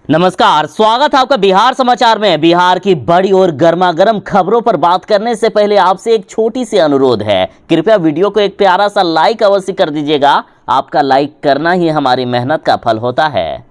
नमस्कार, स्वागत है आपका बिहार समाचार में। बिहार की बड़ी और गर्मा गर्म खबरों पर बात करने से पहले आपसे एक छोटी सी अनुरोध है। कृपया वीडियो को एक प्यारा सा लाइक अवश्य कर दीजिएगा। आपका लाइक करना ही हमारी मेहनत का फल होता है।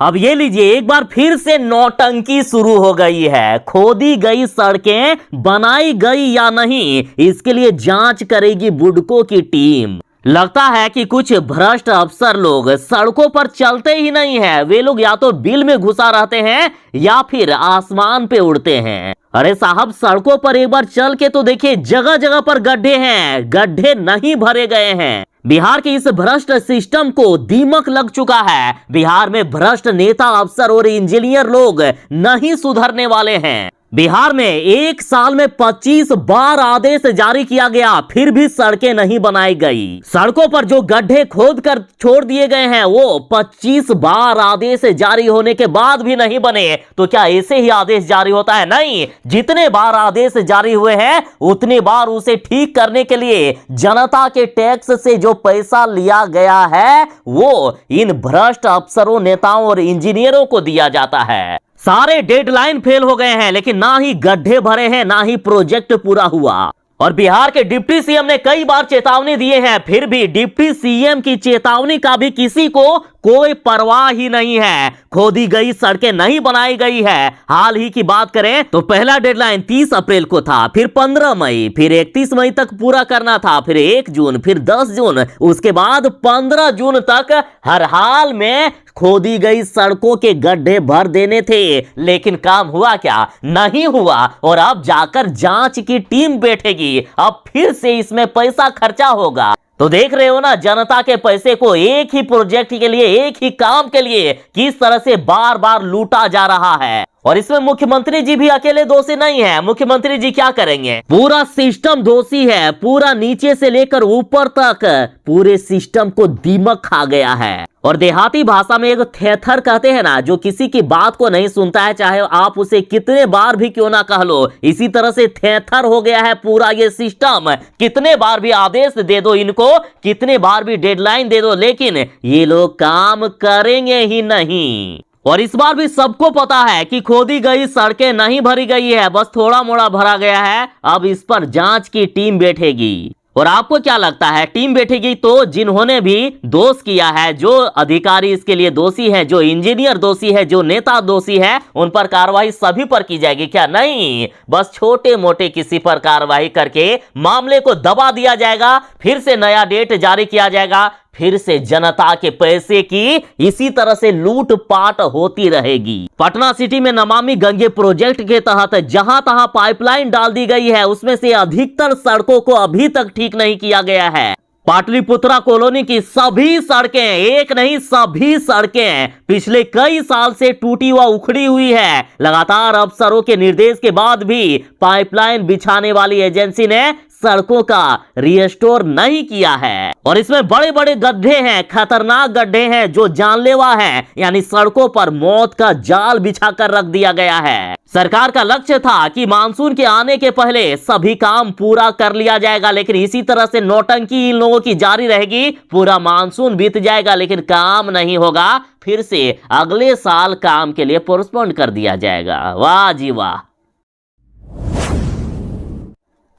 अब ये लीजिए, एक बार फिर से नौटंकी शुरू हो गई है। खोदी गई सड़कें बनाई गई या नहीं, इसके लिए जांच करेगी बुडको की टीम। लगता है कि कुछ भ्रष्ट अफसर लोग सड़कों पर चलते ही नहीं है। वे लोग या तो बिल में घुसा रहते हैं या फिर आसमान पे उड़ते हैं। अरे साहब, सड़कों पर एक बार चल के तो देखिए, जगह जगह पर गड्ढे हैं, गड्ढे नहीं भरे गए हैं। बिहार के इस भ्रष्ट सिस्टम को दीमक लग चुका है। बिहार में भ्रष्ट नेता, अफसर और इंजीनियर लोग नहीं सुधरने वाले हैं। बिहार में एक साल में 25 बार आदेश जारी किया गया, फिर भी सड़कें नहीं बनाई गई। सड़कों पर जो गड्ढे खोद कर छोड़ दिए गए हैं, वो 25 बार आदेश जारी होने के बाद भी नहीं बने। तो क्या ऐसे ही आदेश जारी होता है? नहीं, जितने बार आदेश जारी हुए हैं उतने बार उसे ठीक करने के लिए जनता के टैक्स से जो पैसा लिया गया है वो इन भ्रष्ट अफसरों, नेताओं और इंजीनियरों को दिया जाता है। सारे डेडलाइन फेल हो गए हैं, लेकिन ना ही गड्ढे भरे हैं, ना ही प्रोजेक्ट पूरा हुआ। और बिहार के डिप्टी सीएम ने कई बार चेतावनी दिए हैं, फिर भी डिप्टी सीएम की चेतावनी का भी किसी को कोई परवाह ही नहीं है। खोदी गई सड़कें नहीं बनाई गई है। हाल ही की बात करें तो पहला डेडलाइन 30 अप्रैल को था, फिर 15 मई, फिर 31 मई तक पूरा करना था, फिर 1 जून, फिर 10 जून, उसके बाद 15 जून तक हर हाल में खोदी गई सड़कों के गड्ढे भर देने थे। लेकिन काम हुआ क्या? नहीं हुआ। और अब जाकर जांच की टीम बैठेगी, अब फिर से इसमें पैसा खर्चा होगा। तो देख रहे हो ना, जनता के पैसे को एक ही प्रोजेक्ट के लिए, एक ही काम के लिए किस तरह से बार बार लूटा जा रहा है। और इसमें मुख्यमंत्री जी भी अकेले दोषी नहीं है। मुख्यमंत्री जी क्या करेंगे? पूरा सिस्टम दोषी है। पूरा नीचे से लेकर ऊपर तक पूरे सिस्टम को दीमक खा गया है। और देहाती भाषा में एक थेथर कहते हैं ना, जो किसी की बात को नहीं सुनता है, चाहे आप उसे कितने बार भी क्यों ना कह लो। इसी तरह से थेथर हो गया है पूरा ये सिस्टम। कितने बार भी आदेश दे दो इनको, कितने बार भी डेडलाइन दे दो, लेकिन ये लोग काम करेंगे ही नहीं। और इस बार भी सबको पता है कि खोदी गई सड़कें नहीं भरी गई है, बस थोड़ा मोड़ा भरा गया है। अब इस पर जांच की टीम बैठेगी। और आपको क्या लगता है, टीम बैठेगी तो जिन्होंने भी दोष किया है, जो अधिकारी इसके लिए दोषी है, जो इंजीनियर दोषी है, जो नेता दोषी है, उन पर कार्रवाई सभी पर की जाएगी क्या? नहीं, बस छोटे मोटे किसी पर कार्रवाई करके मामले को दबा दिया जाएगा। फिर से नया डेट जारी किया जाएगा, फिर से जनता के पैसे की इसी तरह से लूटपाट होती रहेगी। पटना सिटी में नमामि गंगे प्रोजेक्ट के तहत जहां तहां पाइपलाइन डाल दी गई है, उसमें से अधिकतर सड़कों को अभी तक ठीक नहीं किया गया है। पाटलिपुत्रा कॉलोनी की सभी सड़कें, एक नहीं सभी सड़कें पिछले कई साल से टूटी व उखड़ी हुई है। लगातार अफसरों के निर्देश के बाद भी पाइपलाइन बिछाने वाली एजेंसी ने सड़कों का रिस्टोर नहीं किया है। और इसमें बड़े बड़े गड्ढे हैं, खतरनाक गड्ढे हैं जो जानलेवा हैं। यानी सड़कों पर मौत का जाल बिछाकर रख दिया गया है। सरकार का लक्ष्य था कि मानसून के आने के पहले सभी काम पूरा कर लिया जाएगा, लेकिन इसी तरह से नौटंकी इन लोगों की जारी रहेगी। पूरा मानसून बीत जाएगा लेकिन काम नहीं होगा, फिर से अगले साल काम के लिए पोस्टपोन कर दिया जाएगा। वाह जी वाह!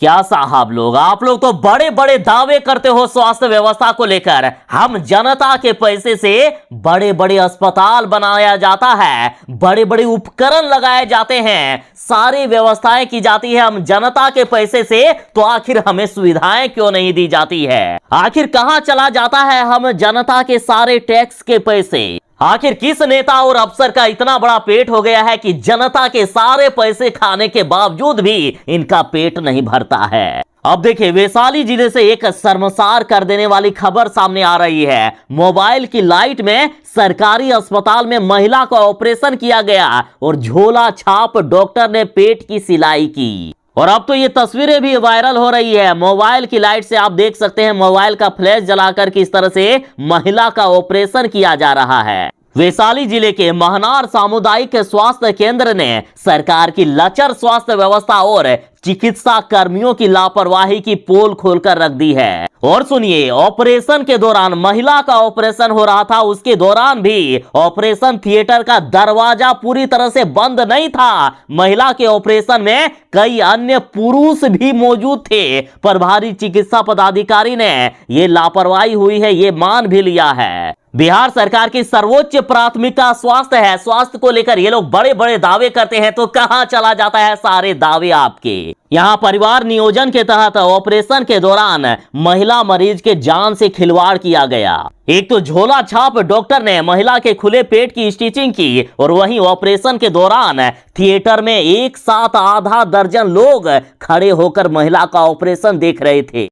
क्या साहब लोग, आप लोग तो बड़े बड़े दावे करते हो स्वास्थ्य व्यवस्था को लेकर। हम जनता के पैसे से बड़े बड़े अस्पताल बनाया जाता है, बड़े बड़े उपकरण लगाए जाते हैं, सारी व्यवस्थाएं की जाती है हम जनता के पैसे से। तो आखिर हमें सुविधाएं क्यों नहीं दी जाती है? आखिर कहां चला जाता है हम जनता के सारे टैक्स के पैसे? आखिर किस नेता और अफसर का इतना बड़ा पेट हो गया है कि जनता के सारे पैसे खाने के बावजूद भी इनका पेट नहीं भरता है? अब देखिए, वैशाली जिले से एक शर्मसार कर देने वाली खबर सामने आ रही है। मोबाइल की लाइट में सरकारी अस्पताल में महिला का ऑपरेशन किया गया और झोला छाप डॉक्टर ने पेट की सिलाई की। और अब तो ये तस्वीरें भी वायरल हो रही है। मोबाइल की लाइट से आप देख सकते हैं, मोबाइल का फ्लैश जलाकर किस तरह से महिला का ऑपरेशन किया जा रहा है। वैशाली जिले के महनार सामुदायिक स्वास्थ्य केंद्र ने सरकार की लचर स्वास्थ्य व्यवस्था और चिकित्सा कर्मियों की लापरवाही की पोल खोलकर रख दी है। और सुनिए, ऑपरेशन के दौरान, महिला का ऑपरेशन हो रहा था, उसके दौरान भी ऑपरेशन थिएटर का दरवाजा पूरी तरह से बंद नहीं था। महिला के ऑपरेशन में कई अन्य पुरुष भी मौजूद थे, पर भारी चिकित्सा पदाधिकारी ने यह लापरवाही हुई है, ये मान भी लिया है। बिहार सरकार की सर्वोच्च प्राथमिकता स्वास्थ्य है। स्वास्थ्य को लेकर ये लोग बड़े बड़े दावे करते हैं, तो कहां चला जाता है सारे दावे आपके। यहां परिवार नियोजन के तहत ऑपरेशन के दौरान महिला मरीज के जान से खिलवाड़ किया गया। एक तो झोला छाप डॉक्टर ने महिला के खुले पेट की स्टिचिंग की, और वहीं ऑपरेशन के दौरान थिएटर में एक साथ आधा दर्जन लोग खड़े होकर महिला का ऑपरेशन देख रहे थे।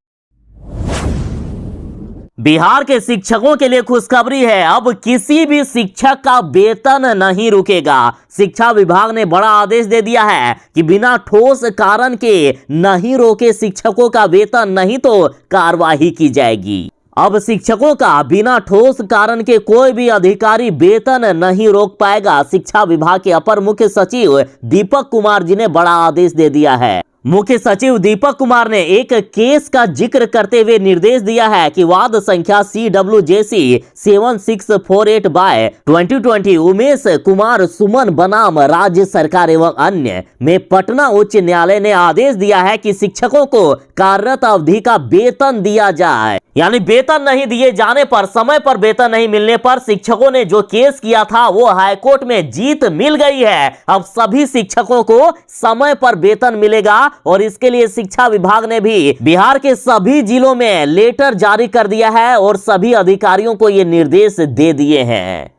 बिहार के शिक्षकों के लिए खुशखबरी है, अब किसी भी शिक्षक का वेतन नहीं रुकेगा। शिक्षा विभाग ने बड़ा आदेश दे दिया है कि बिना ठोस कारण के नहीं रोके शिक्षकों का वेतन, नहीं तो कार्रवाई की जाएगी। अब शिक्षकों का बिना ठोस कारण के कोई भी अधिकारी वेतन नहीं रोक पाएगा। शिक्षा विभाग के अपर मुख्य सचिव दीपक कुमार जी ने बड़ा आदेश दे दिया है। मुख्य सचिव दीपक कुमार ने एक केस का जिक्र करते हुए निर्देश दिया है कि वाद संख्या CWJC 7648/2020 उमेश कुमार सुमन बनाम राज्य सरकार एवं अन्य में पटना उच्च न्यायालय ने आदेश दिया है कि शिक्षकों को कार्यरत अवधि का वेतन दिया जाए। यानी वेतन नहीं दिए जाने पर, समय पर वेतन नहीं मिलने पर शिक्षकों ने जो केस किया था वो हाईकोर्ट में जीत मिल गई है। अब सभी शिक्षकों को समय पर वेतन मिलेगा, और इसके लिए शिक्षा विभाग ने भी बिहार के सभी जिलों में लेटर जारी कर दिया है और सभी अधिकारियों को ये निर्देश दे दिए हैं।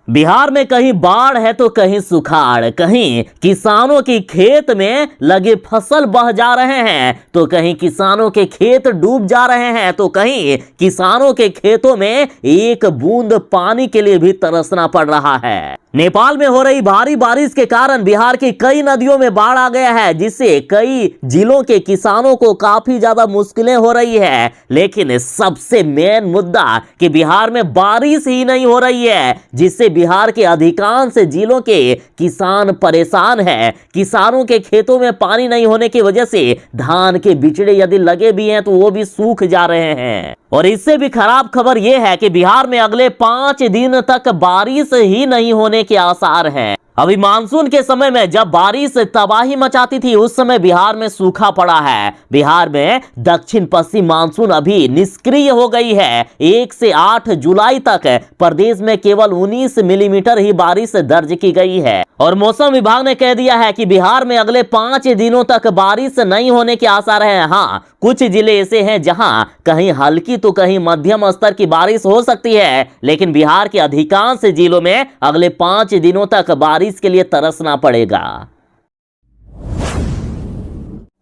बिहार में कहीं बाढ़ है तो कहीं सुखाड़, कहीं किसानों की खेत में लगे फसल बह जा रहे हैं, तो कहीं किसानों के खेत डूब जा रहे हैं, तो कहीं किसानों के खेतों में एक बूंद पानी के लिए भी तरसना पड़ रहा है। नेपाल में हो रही भारी बारिश के कारण बिहार की कई नदियों में बाढ़ आ गया है, जिससे कई जिलों के किसानों को काफी ज्यादा मुश्किलें हो रही है। लेकिन सबसे मेन मुद्दा कि बिहार में बारिश ही नहीं हो रही है, जिससे बिहार के अधिकांश जिलों के किसान परेशान हैं। किसानों के खेतों में पानी नहीं होने की वजह से धान के बिचड़े यदि लगे भी हैं तो वो भी सूख जा रहे हैं। और इससे भी खराब खबर यह है कि बिहार में अगले 5 दिन तक बारिश ही नहीं होने के आसार हैं। अभी मानसून के समय में जब बारिश तबाही मचाती थी, उस समय बिहार में सूखा पड़ा है। बिहार में दक्षिण पश्चिम मानसून अभी निष्क्रिय हो गई है। 1 से 8 जुलाई तक प्रदेश में केवल 19 मिलीमीटर ही बारिश दर्ज की गई है। और मौसम विभाग ने कह दिया है कि बिहार में अगले 5 दिनों तक बारिश नहीं होने के आसार हैं। हाँ, कुछ जिले ऐसे हैं जहां कहीं हल्की तो कहीं मध्यम स्तर की बारिश हो सकती है, लेकिन बिहार के अधिकांश जिलों में अगले 5 दिनों तक बारिश के लिए तरसना पड़ेगा।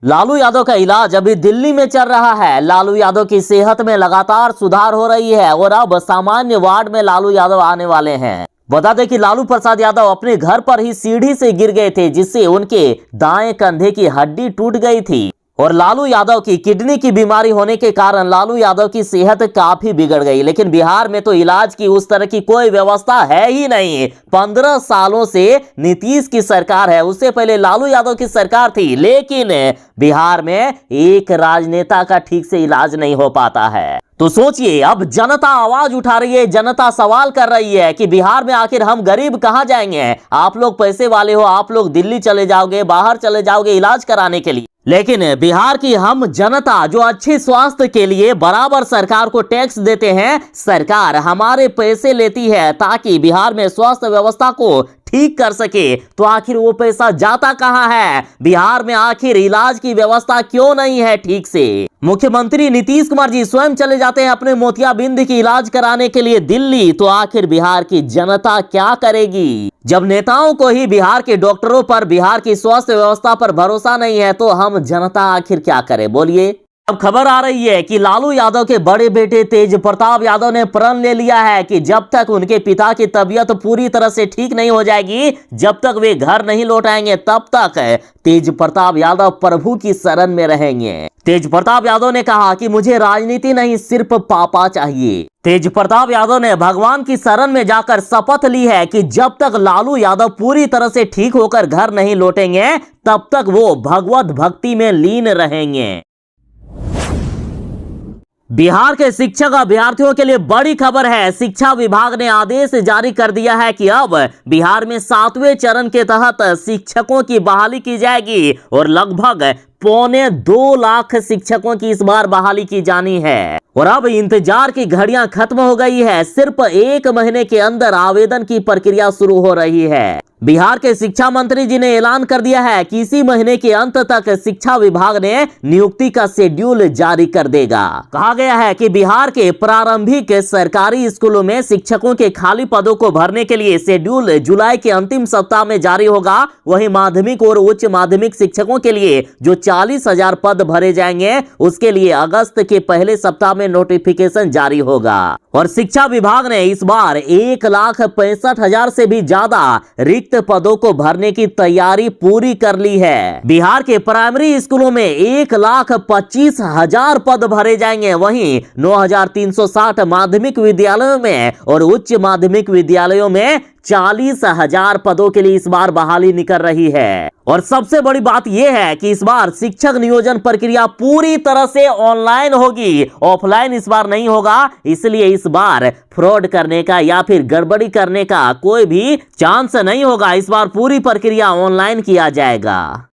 लालू यादव का इलाज अभी दिल्ली में चल रहा है। लालू यादव की सेहत में लगातार सुधार हो रही है और अब सामान्य वार्ड में लालू यादव आने वाले हैं। बता दें कि लालू प्रसाद यादव अपने घर पर ही सीढ़ी से गिर गए थे, जिससे उनके दाएं कंधे की हड्डी टूट गई थी। और लालू यादव की किडनी की बीमारी होने के कारण लालू यादव की सेहत काफी बिगड़ गई। लेकिन बिहार में तो इलाज की उस तरह की कोई व्यवस्था है ही नहीं। 15 सालों से नीतीश की सरकार है, उससे पहले लालू यादव की सरकार थी, लेकिन बिहार में एक राजनेता का ठीक से इलाज नहीं हो पाता है। तो सोचिए, अब जनता आवाज उठा रही है, जनता सवाल कर रही है कि बिहार में आखिर हम गरीब कहां जाएंगे। आप लोग पैसे वाले हो, आप लोग दिल्ली चले जाओगे, बाहर चले जाओगे इलाज कराने के लिए, लेकिन बिहार की हम जनता जो अच्छे स्वास्थ्य के लिए बराबर सरकार को टैक्स देते हैं, सरकार हमारे पैसे लेती है ताकि बिहार में स्वास्थ्य व्यवस्था को ठीक कर सके, तो आखिर वो पैसा जाता कहां है? बिहार में आखिर इलाज की व्यवस्था क्यों नहीं है ठीक से? मुख्यमंत्री नीतीश कुमार जी स्वयं चले जाते हैं अपने मोतियाबिंद की इलाज कराने के लिए दिल्ली, तो आखिर बिहार की जनता क्या करेगी? जब नेताओं को ही बिहार के डॉक्टरों पर, बिहार की स्वास्थ्य व्यवस्था पर भरोसा नहीं है, तो हम जनता आखिर क्या करे, बोलिए। अब खबर आ रही है कि लालू यादव के बड़े बेटे तेज प्रताप यादव ने प्रण ले लिया है कि जब तक उनके पिता की तबीयत पूरी तरह से ठीक नहीं हो जाएगी, जब तक वे घर नहीं लौट आएंगे, तब तक तेज प्रताप यादव प्रभु की शरण में रहेंगे। तेज प्रताप यादव ने कहा कि मुझे राजनीति नहीं, सिर्फ पापा चाहिए। तेज प्रताप यादव ने भगवान की शरण में जाकर शपथ ली है कि जब तक लालू यादव पूरी तरह से ठीक होकर घर नहीं लौटेंगे, तब तक वो भगवत भक्ति में लीन रहेंगे। बिहार के शिक्षक अभ्यर्थियों के लिए बड़ी खबर है। शिक्षा विभाग ने आदेश जारी कर दिया है कि अब बिहार में 7वें चरण के तहत शिक्षकों की बहाली की जाएगी और लगभग 1.25 लाख शिक्षकों की इस बार बहाली की जानी है। और अब इंतजार की घड़ियां खत्म हो गई है। सिर्फ 1 महीने के अंदर आवेदन की प्रक्रिया शुरू हो रही है। बिहार के शिक्षा मंत्री जी ने ऐलान कर दिया है कि इसी महीने के अंत तक शिक्षा विभाग ने नियुक्ति का शेड्यूल जारी कर देगा। कहा गया है कि बिहार के प्रारंभिक सरकारी स्कूलों में शिक्षकों के खाली पदों को भरने के लिए शेड्यूल जुलाई के अंतिम सप्ताह में जारी होगा। वहीं माध्यमिक और उच्च माध्यमिक शिक्षकों के लिए जो 40,000 पद भरे जाएंगे, उसके लिए अगस्त के पहले सप्ताह में नोटिफिकेशन जारी होगा। और शिक्षा विभाग ने इस बार 1,65,000 से भी ज्यादा रिक्त पदों को भरने की तैयारी पूरी कर ली है। बिहार के प्राइमरी स्कूलों में 1,25,000 पद भरे जाएंगे। वहीं 9,360 माध्यमिक विद्यालयों में और उच्च माध्यमिक विद्यालयों में 40,000 पदों के लिए इस बार बहाली निकल रही है। और सबसे बड़ी बात यह है कि इस बार शिक्षक नियोजन प्रक्रिया पूरी तरह से ऑनलाइन होगी, ऑफलाइन इस बार नहीं होगा। इसलिए इस बार फ्रॉड करने का या फिर गड़बड़ी करने का कोई भी चांस नहीं होगा। इस बार पूरी प्रक्रिया ऑनलाइन किया जाएगा।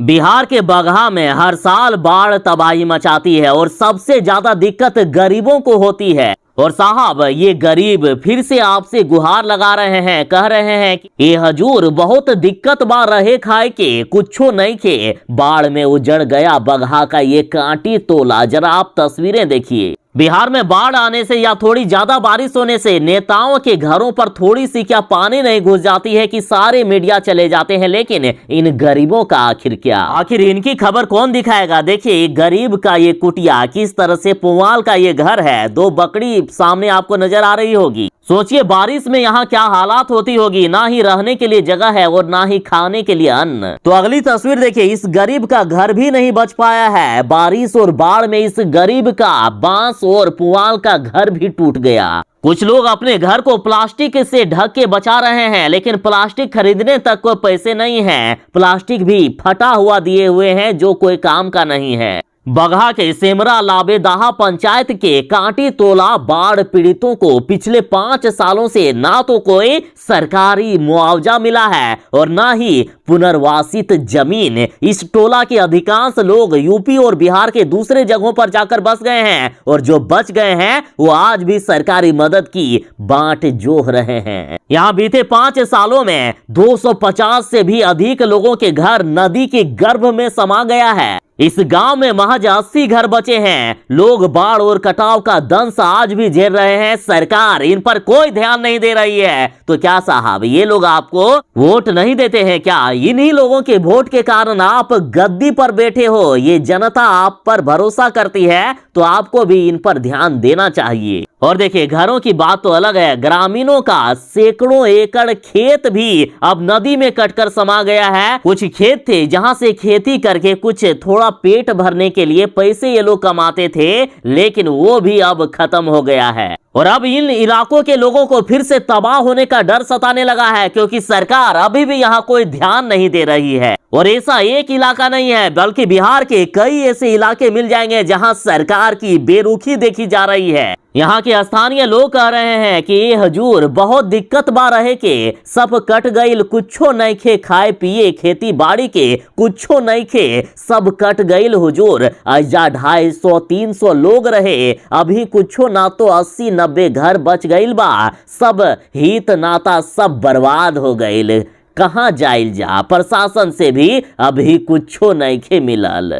बिहार के बगहा में हर साल बाढ़ तबाही मचाती है और सबसे ज्यादा दिक्कत गरीबों को होती है। और साहब, ये गरीब फिर से आपसे गुहार लगा रहे हैं, कह रहे हैं कि ये हजूर बहुत दिक्कत बा रहे खाए के, कुछो नहीं के, बाढ़ में उजड़ गया बगहा का ये कांटी तोला। जरा आप तस्वीरें देखिए। बिहार में बाढ़ आने से या थोड़ी ज्यादा बारिश होने से नेताओं के घरों पर थोड़ी सी क्या पानी नहीं घुस जाती है कि सारे मीडिया चले जाते हैं। लेकिन इन गरीबों का आखिर क्या, आखिर इनकी खबर कौन दिखाएगा। देखिए, गरीब का ये कुटिया, किस तरह से पुवाल का ये घर है। 2 बकरी सामने आपको नजर आ रही होगी। सोचिए बारिश में यहाँ क्या हालात होती होगी। ना ही रहने के लिए जगह है और ना ही खाने के लिए अन्न। तो अगली तस्वीर देखिए, इस गरीब का घर भी नहीं बच पाया है। बारिश और बाढ़ में इस गरीब का बांस और पुआल का घर भी टूट गया। कुछ लोग अपने घर को प्लास्टिक से ढक के बचा रहे हैं, लेकिन प्लास्टिक खरीदने तक कोई पैसे नहीं है। प्लास्टिक भी फटा हुआ दिए हुए हैं, जो कोई काम का नहीं है। बगहा के सेमरा लाबेदाहा पंचायत के कांटी तोला बाढ़ पीड़ितों को पिछले 5 सालों से ना तो कोई सरकारी मुआवजा मिला है और ना ही पुनर्वासित जमीन। इस टोला के अधिकांश लोग यूपी और बिहार के दूसरे जगहों पर जाकर बस गए हैं और जो बच गए हैं वो आज भी सरकारी मदद की बाट जोह रहे हैं। यहाँ बीते 5 सालों में 250 से भी अधिक लोगों के घर नदी के गर्भ में समा गया है। इस गांव में महज 80 घर बचे हैं। लोग बाढ़ और कटाव का दंश आज भी झेल रहे हैं। सरकार इन पर कोई ध्यान नहीं दे रही है। तो क्या साहब, ये लोग आपको वोट नहीं देते हैं क्या? इन्हीं लोगों के वोट के कारण आप गद्दी पर बैठे हो। ये जनता आप पर भरोसा करती है, तो आपको भी इन पर ध्यान देना चाहिए। और देखिए, घरों की बात तो अलग है। ग्रामीणों का सैकड़ों एकड़ खेत भी अब नदी में कटकर समा गया है। कुछ खेत थे जहां से खेती करके कुछ थोड़ा पेट भरने के लिए पैसे ये लोग कमाते थे, लेकिन वो भी अब खत्म हो गया है। और अब इन इलाकों के लोगों को फिर से तबाह होने का डर सताने लगा है, क्योंकि सरकार अभी भी यहाँ कोई ध्यान नहीं दे रही है। और ऐसा एक इलाका नहीं है, बल्कि बिहार के कई ऐसे इलाके मिल जाएंगे जहां सरकार की बेरुखी देखी जा रही है। यहाँ के स्थानीय लोग कह रहे हैं कि ये हजूर बहुत दिक्कत बा रहे के, सब कट गईल, कुछो नहीं खे, खाए पिए खेती बाड़ी के कुछो नहीं खे, सब कट गईल हुजूर। आजा 250-300 लोग रहे, अभी कुछो ना तो 80-90 घर बच गईल बा। सब हित नाता सब बर्बाद हो गईल। कहाँ जाइल जा, प्रशासन से भी अभी कुछो नहीं खे मिलल।